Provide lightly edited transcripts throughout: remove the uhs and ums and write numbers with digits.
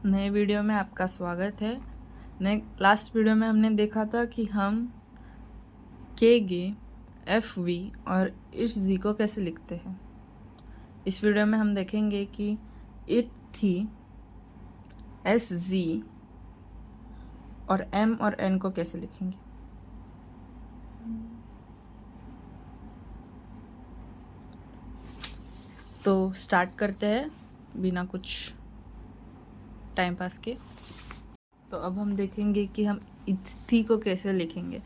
नए वीडियो में आपका स्वागत है। लास्ट वीडियो में हमने देखा था कि हम के गे एफ वी और इश जी को कैसे लिखते हैं। इस वीडियो में हम देखेंगे कि इट थी एस जी और एम और एन को कैसे लिखेंगे। तो स्टार्ट करते हैं बिना कुछ टाइम पास के। तो अब हम देखेंगे कि हम इथी को कैसे लिखेंगे।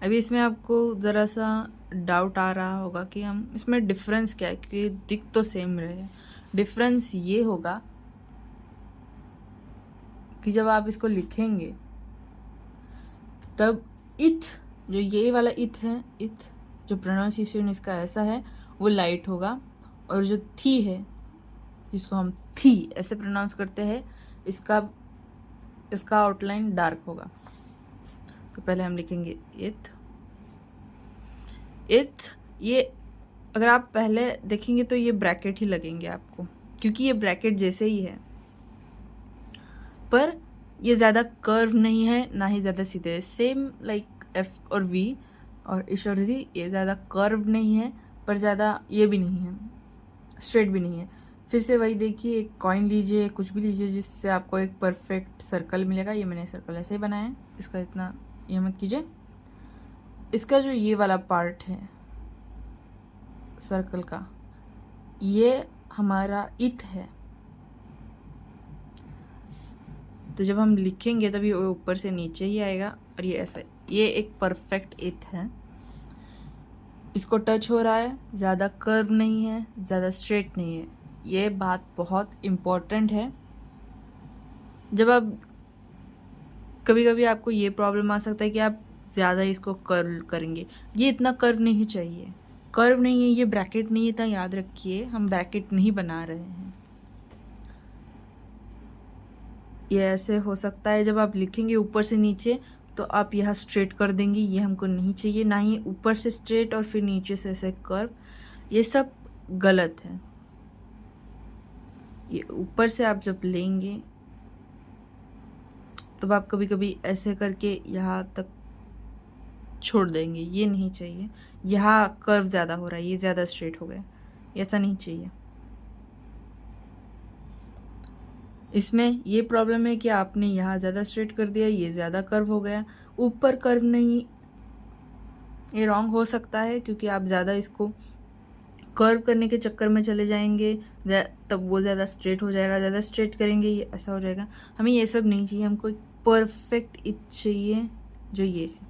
अभी इसमें आपको ज़रा सा डाउट आ रहा होगा कि हम इसमें डिफरेंस क्या है, क्योंकि दिख तो सेम रहे हैं। डिफरेंस ये होगा कि जब आप इसको लिखेंगे तब इथ, जो ये वाला इथ है, इथ जो प्रोनाउंसिएशन इसका ऐसा है वो लाइट होगा, और जो थी है जिसको हम थी ऐसे प्रोनाउंस करते हैं इसका आउटलाइन डार्क होगा। तो पहले हम लिखेंगे इथ। ये अगर आप पहले देखेंगे तो ये ब्रैकेट ही लगेंगे आपको, क्योंकि ये ब्रैकेट जैसे ही है, पर ये ज़्यादा कर्व नहीं है ना ही ज़्यादा सीधे है। सेम लाइक एफ और वी और इश और जी, ये ज़्यादा कर्व नहीं है पर ज़्यादा ये भी नहीं है, स्ट्रेट भी नहीं है। फिर से वही देखिए, एक कॉइन लीजिए, कुछ भी लीजिए जिससे आपको एक परफेक्ट सर्कल मिलेगा। ये मैंने सर्कल ऐसे ही बनाया है, इसका इतना ये मत कीजिए। इसका जो ये वाला पार्ट है सर्कल का, ये हमारा इथ है। तो जब हम लिखेंगे तभी वो ऊपर से नीचे ही आएगा, और ये ऐसा, ये एक परफेक्ट इथ है। इसको टच हो रहा है, ज़्यादा कर्व नहीं है, ज़्यादा स्ट्रेट नहीं है। ये बात बहुत इम्पोर्टेंट है। जब आप कभी कभी आपको ये प्रॉब्लम आ सकता है कि आप ज़्यादा इसको कर्व करेंगे, ये इतना कर्व नहीं चाहिए। कर्व नहीं है, ये ब्रैकेट नहीं है, इतना याद रखिए, हम ब्रैकेट नहीं बना रहे हैं। ये ऐसे हो सकता है जब आप लिखेंगे ऊपर से नीचे तो आप यहाँ स्ट्रेट कर देंगे, ये हमको नहीं चाहिए। ना ही ऊपर से स्ट्रेट और फिर नीचे से ऐसे कर्व, ये सब गलत है। ये ऊपर से आप जब लेंगे तब आप कभी कभी ऐसे करके यहाँ तक छोड़ देंगे, ये नहीं चाहिए। यहाँ कर्व ज़्यादा हो रहा है, ये ज़्यादा स्ट्रेट हो गया, ऐसा नहीं चाहिए। इसमें ये प्रॉब्लम है कि आपने यहाँ ज़्यादा स्ट्रेट कर दिया, ये ज़्यादा कर्व हो गया। ऊपर कर्व नहीं, ये रॉन्ग हो सकता है क्योंकि आप ज़्यादा इसको कर्व करने के चक्कर में चले जाएंगे, तब वो ज़्यादा स्ट्रेट हो जाएगा। ज़्यादा स्ट्रेट करेंगे ये ऐसा हो जाएगा। हमें ये सब नहीं चाहिए, हमको परफेक्ट इट चाहिए जो ये है।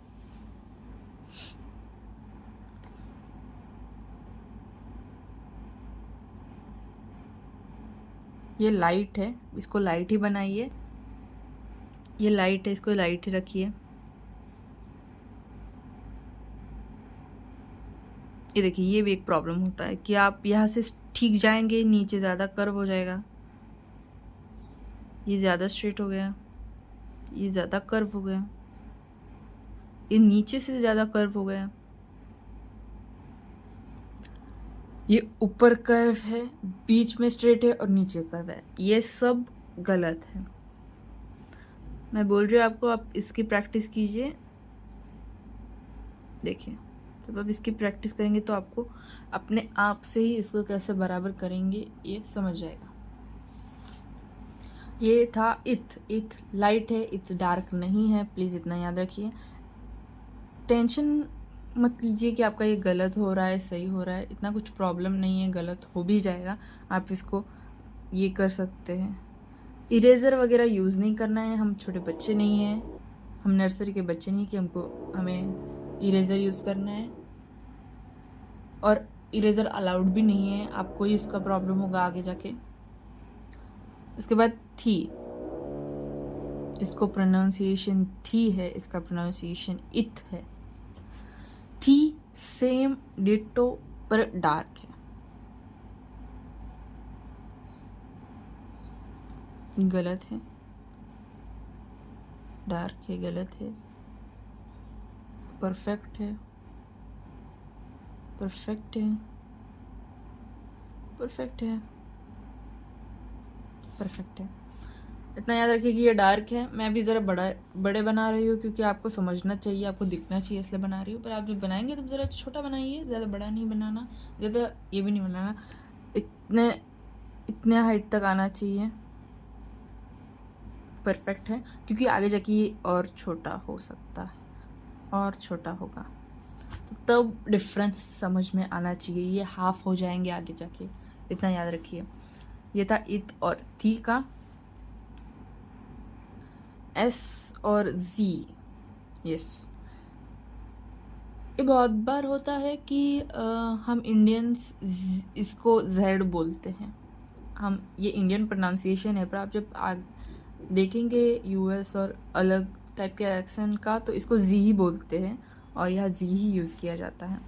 ये लाइट है, इसको लाइट ही बनाइए। ये लाइट है, इसको लाइट ही रखिए। ये देखिए, ये भी एक प्रॉब्लम होता है कि आप यहाँ से ठीक जाएंगे, नीचे ज़्यादा कर्व हो जाएगा, ये ज़्यादा स्ट्रेट हो गया, ये ज़्यादा कर्व हो गया, ये नीचे से ज़्यादा कर्व हो गया, ये ऊपर कर्व है, बीच में स्ट्रेट है और नीचे कर्व है। ये सब गलत है। मैं बोल रही हूँ आपको, आप इसकी प्रैक्टिस कीजिए। देखिए, जब आप इसकी प्रैक्टिस करेंगे तो आपको अपने आप से ही इसको कैसे बराबर करेंगे ये समझ जाएगा। ये था इथ लाइट है, इथ डार्क नहीं है, प्लीज़ इतना याद रखिए। टेंशन मत लीजिए कि आपका ये गलत हो रहा है सही हो रहा है, इतना कुछ प्रॉब्लम नहीं है, गलत हो भी जाएगा। आप इसको ये कर सकते हैं। इरेज़र वगैरह यूज़ नहीं करना है, हम छोटे बच्चे नहीं हैं, हम नर्सरी के बच्चे नहीं कि हमें इरेज़र यूज़ करना है। और इरेज़र अलाउड भी नहीं है, आपको ही उसका प्रॉब्लम होगा आगे जाके। उसके बाद थी, इसको प्रोनाउंसिएशन थी है, इसका प्रोनाउंसिएशन इथ है। थी सेम डिटो पर डार्क है, गलत है। डार्क है, गलत है। परफेक्ट है, परफेक्ट है, परफेक्ट है, परफेक्ट है। इतना याद रखिए कि ये डार्क है। मैं भी ज़रा बड़े बना रही हूँ क्योंकि आपको समझना चाहिए, आपको दिखना चाहिए, इसलिए बना रही हूँ। पर आप जब बनाएंगे तो ज़रा छोटा बनाइए, ज़्यादा बड़ा नहीं बनाना, ज़्यादा ये भी नहीं बनाना। इतने हाइट तक आना चाहिए, परफेक्ट है। क्योंकि आगे जाके ये और छोटा हो सकता है, और छोटा होगा, तो तब डिफरेंस समझ में आना चाहिए। ये हाफ हो जाएंगे आगे जाके, इतना याद रखिए। ये था इथ और थी का। एस और जी, यस। ये बहुत बार होता है कि हम इंडियंस इसको जेड बोलते हैं। हम ये इंडियन प्रोनाउंसिएशन है, पर आप जब देखेंगे यूएस और अलग टाइप के एक्सेंट का, तो इसको जी ही बोलते हैं और यहाँ जी ही यूज़ किया जाता है।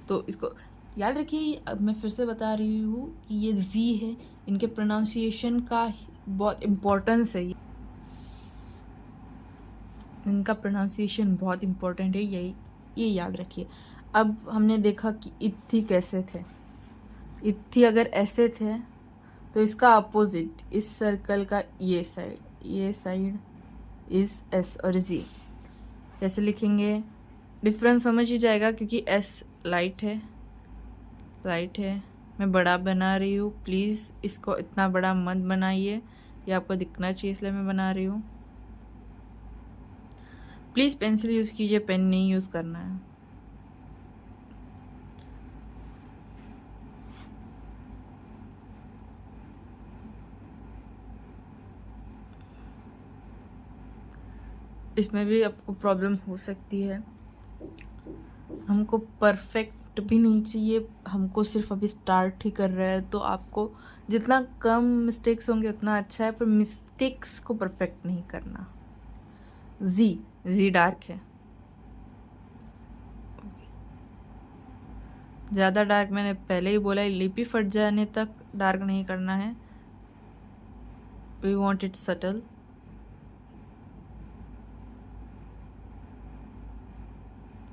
तो इसको याद रखिए। अब मैं फिर से बता रही हूँ कि ये जी है, इनके प्रोनाउंसिएशन का बहुत इम्पोर्टेंस है। इनका प्रोनाउंसिएशन बहुत इम्पोर्टेंट है, यही ये याद रखिए। अब हमने देखा कि इत्थी कैसे थे। इत्थी अगर ऐसे थे तो इसका अपोजिट इस सर्कल का ये साइड इज एस और जी। कैसे लिखेंगे, डिफरेंस समझ ही जाएगा, क्योंकि एस लाइट है। मैं बड़ा बना रही हूँ, प्लीज़ इसको इतना बड़ा मत बनाइए, ये आपको दिखना चाहिए इसलिए मैं बना रही हूँ। प्लीज़ पेंसिल यूज़ कीजिए, पेन नहीं यूज़ करना है। इसमें भी आपको प्रॉब्लम हो सकती है। हमको परफेक्ट भी नहीं चाहिए, हमको सिर्फ अभी स्टार्ट ही कर रहा है, तो आपको जितना कम मिस्टेक्स होंगे उतना अच्छा है, पर मिस्टेक्स को परफेक्ट नहीं करना। जी डार्क है, ज़्यादा डार्क मैंने पहले ही बोला, लिपि फट जाने तक डार्क नहीं करना है। We want it subtle.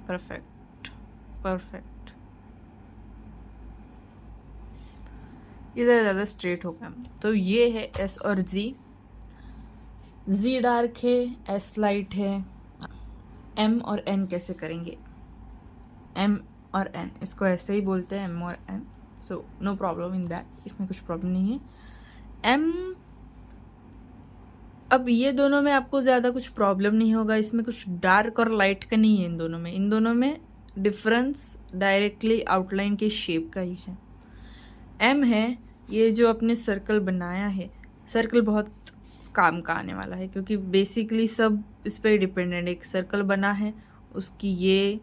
Perfect. इधर ज़्यादा स्ट्रेट हो गया। तो ये है एस और जी डार्क है, एस लाइट है। एम और एन कैसे करेंगे, एम और एन इसको ऐसे ही बोलते हैं, एम और N. So no problem in that, इसमें कुछ प्रॉब्लम नहीं है। एम, अब ये दोनों में आपको ज़्यादा कुछ प्रॉब्लम नहीं होगा, इसमें कुछ डार्क और लाइट का नहीं है। इन दोनों में डिफरेंस डायरेक्टली आउटलाइन के शेप का ही है। एम है, ये जो अपने सर्कल बनाया है, सर्कल बहुत काम का आने वाला है, क्योंकि बेसिकली सब इस पर डिपेंडेंट। एक सर्कल बना है, उसकी ये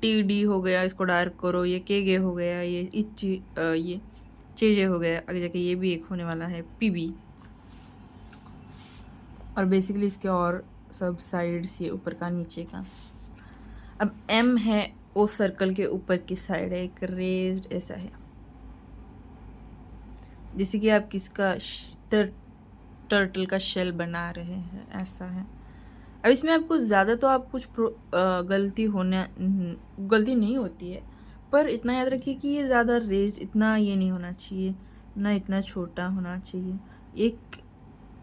टी डी हो गया, इसको डार्क करो, ये के गे हो गया, ये चेजे हो गया, आगे जाके ये भी एक होने वाला है पी बी। और बेसिकली इसके और सब साइड्स, ये ऊपर का नीचे का। अब एम है, वो सर्कल के ऊपर की साइड है, एक रेज्ड ऐसा है, जैसे कि आप किसका टर्टल का शेल बना रहे हैं, ऐसा है। अब इसमें आपको ज़्यादा तो आप कुछ गलती नहीं होती है, पर इतना याद रखिए कि ये ज़्यादा रेज्ड इतना ये नहीं होना चाहिए, ना इतना छोटा होना चाहिए। एक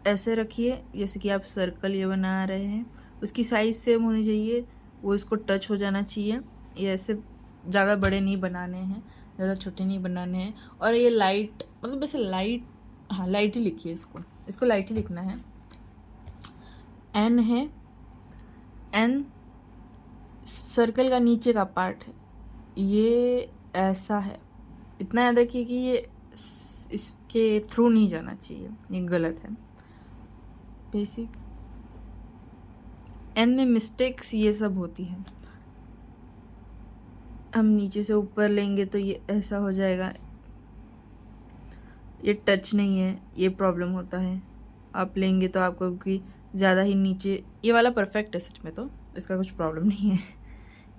ऐसे रखिए जैसे कि आप सर्कल ये बना रहे हैं, उसकी साइज़ सेम होनी चाहिए, वो इसको टच हो जाना चाहिए। ये ऐसे ज़्यादा बड़े नहीं बनाने हैं, ज़्यादा छोटे नहीं बनाने हैं। और ये लाइट, मतलब वैसे लाइट, हाँ लाइट ही लिखिए, इसको लाइट ही लिखना है। एन है, एन सर्कल का नीचे का पार्ट है, ये ऐसा है। इतना याद रखिए कि ये इसके थ्रू नहीं जाना चाहिए, ये गलत है। बेसिक एन में मिस्टेक्स ये सब होती हैं। हम नीचे से ऊपर लेंगे तो ये ऐसा हो जाएगा, ये टच नहीं है, ये प्रॉब्लम होता है। आप लेंगे तो आपको कि ज़्यादा ही नीचे, ये वाला परफेक्ट है सच में, तो इसका कुछ प्रॉब्लम नहीं है,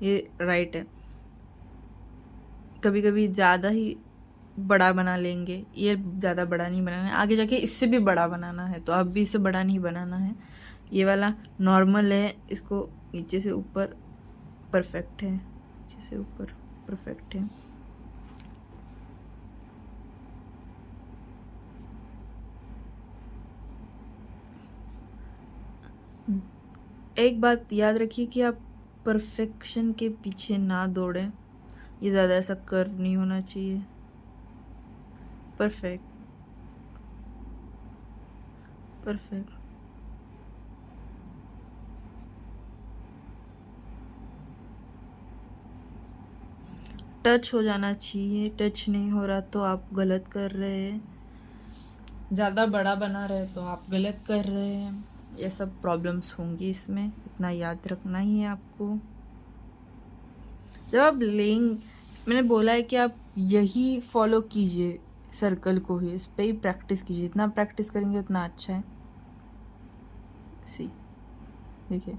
ये राइट है। कभी कभी ज़्यादा ही बड़ा बना लेंगे, ये ज़्यादा बड़ा नहीं बनाना है, आगे जाके इससे भी बड़ा बनाना है, तो अब भी इससे बड़ा नहीं बनाना है। ये वाला नॉर्मल है, इसको नीचे से ऊपर परफेक्ट है, नीचे से ऊपर परफेक्ट है। एक बात याद रखिए कि आप परफेक्शन के पीछे ना दौड़ें। ये ज़्यादा ऐसा कर्व नहीं होना चाहिए। Perfect, perfect. टच हो जाना चाहिए, टच नहीं हो रहा तो आप गलत कर रहे हैं। ज़्यादा बड़ा बना रहे तो आप गलत कर रहे हैं। ये सब प्रॉब्लम्स होंगी इसमें, इतना याद रखना ही है आपको। जब आप लेंगे, मैंने बोला है कि आप यही फॉलो कीजिए, सर्कल को ही, इस पे ही प्रैक्टिस कीजिए। जितना प्रैक्टिस करेंगे उतना अच्छा है। सी, देखिए,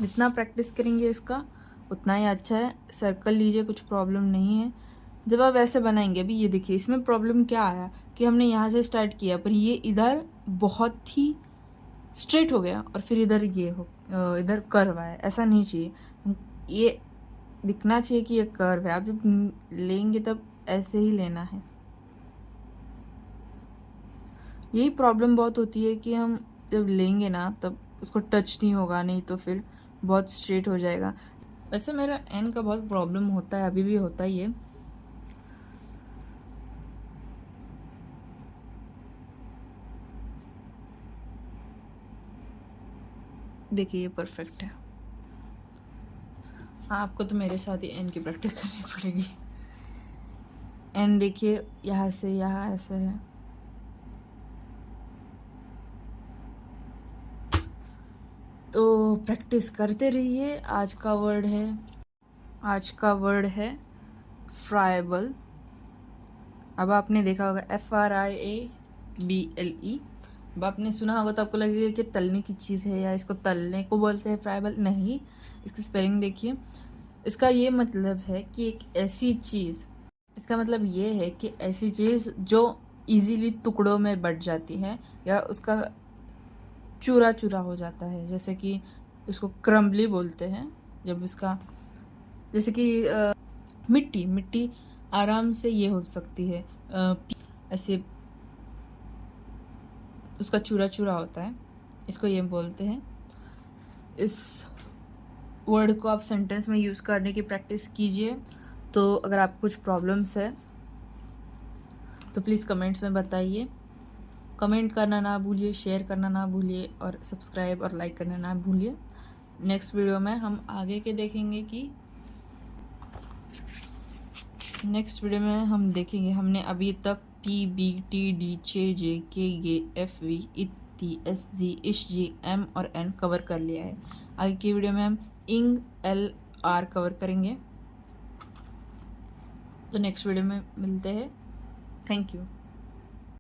जितना प्रैक्टिस करेंगे इसका उतना ही अच्छा है। सर्कल लीजिए, कुछ प्रॉब्लम नहीं है। जब आप ऐसे बनाएंगे, अभी ये देखिए, इसमें प्रॉब्लम क्या आया कि हमने यहाँ से स्टार्ट किया पर ये इधर बहुत ही स्ट्रेट हो गया और फिर इधर ये हो, इधर कर्व आया। ऐसा नहीं चाहिए। ये दिखना चाहिए कि ये कर्व है। आप जब लेंगे तब ऐसे ही लेना है। यही प्रॉब्लम बहुत होती है कि हम जब लेंगे ना तब उसको टच नहीं होगा, नहीं तो फिर बहुत स्ट्रेट हो जाएगा। वैसे मेरा एन का बहुत प्रॉब्लम होता है, अभी भी होता ही है। देखिए ये परफेक्ट है। हाँ, आपको तो मेरे साथ ही एन की प्रैक्टिस करनी पड़ेगी। एन देखिए, यहाँ से यहाँ ऐसे है। तो प्रैक्टिस करते रहिए। आज का वर्ड है फ्राइबल। अब आपने देखा होगा FRIABLE। अब आपने सुना होगा तो आपको लगेगा कि तलने की चीज़ है या इसको तलने को बोलते हैं फ्राइबल। नहीं, इसकी स्पेलिंग देखिए। इसका ये मतलब है कि एक ऐसी चीज़, इसका मतलब ये है कि ऐसी चीज़ जो इजीली टुकड़ों में बट जाती है या उसका चूरा चूरा हो जाता है। जैसे कि उसको क्रम्बली बोलते हैं। जब उसका, जैसे कि मिट्टी मिट्टी आराम से ये हो सकती है, ऐसे उसका चूरा चूरा होता है, इसको ये बोलते हैं। इस वर्ड को आप सेंटेंस में यूज़ करने की प्रैक्टिस कीजिए। तो अगर आपको कुछ प्रॉब्लम्स है तो प्लीज़ कमेंट्स में बताइए। कमेंट करना ना भूलिए, शेयर करना ना भूलिए और सब्सक्राइब और लाइक करना ना भूलिए। नेक्स्ट वीडियो में हम आगे के देखेंगे कि हमने अभी तक PBTDCJKGFVITTSGISGM और N कवर कर लिया है। आगे की वीडियो में हम ING LR कवर करेंगे। तो नेक्स्ट वीडियो में मिलते हैं। Thank you.